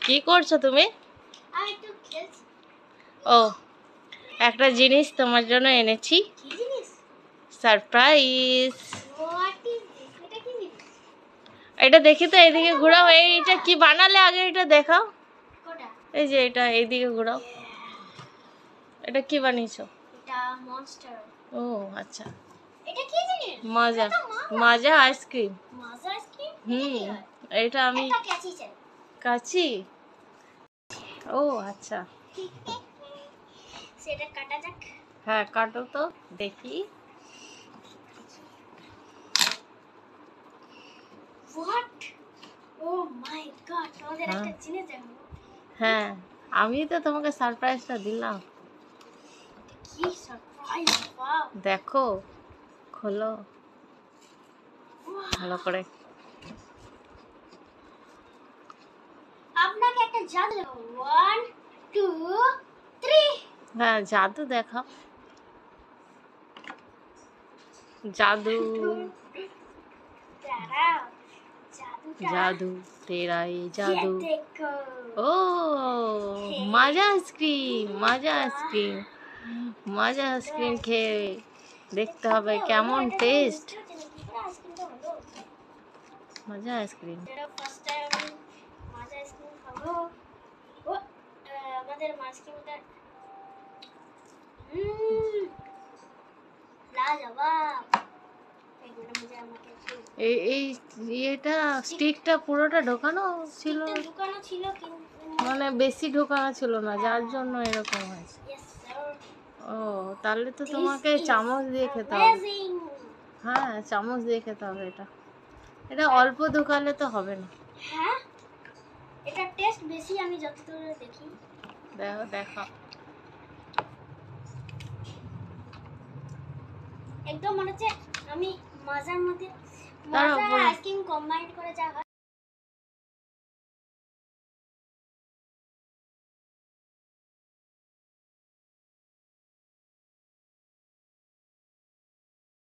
কি করছো তুমি? ও, একটা জিনিস তোমার জন্য এনেছি, সারপ্রাইজ। এটা দেখি তো, এইদিকে ঘোরাও। এইটা কি বানালে আগে এটা দেখাও। এই যে এটা, এইদিকে ঘোরাও। এটা কি বানিয়েছো? ও আচ্ছা, মাজা মাজা আইসক্রিম। এটা আমি কাচি। ও আচ্ছা, হ্যাঁ কাটো তো দেখি। হ্যাঁ, আমি তো তোমাকে সারপ্রাইজটা দিলাম। দেখো, খোলো ভালো করে। আপনাকে একটা জাদু, 1 2 3। হ্যাঁ জাদু দেখাও, জাদু। जादू तेरा ये जादू। ओ মাজা আইসক্রিম, মাজা আইসক্রিম, মাজা আইসক্রিম খেয়ে দেখতে হবে কেমন টেস্ট। মাজা আইসক্রিম। ফার্স্ট টাইম মাজা আইসক্রিম খাবো। ও আমাদের আইসক্রিমটা লাজবাব। এই এটা স্টিকটা পুরোটা ঢোকানো ছিল, মানে বেশি ঢোকানো ছিল না, যার জন্য এরকম হয়েছে। ও তাহলে তো তোমাকে চামচ দিয়ে খেতে হবে। হ্যাঁ চামচ দিয়ে খেতে হবে। এটা এটা অল্প ঢোকালে তো হবে না। হ্যাঁ, এটা টেস্ট বেশি, আমি যতদূর দেখি। দেখো দেখো, একদম মনে হচ্ছে আমি মাজার মধ্যে মাজা আর আইসক্রিম কম্বাইন্ড করে যা হয়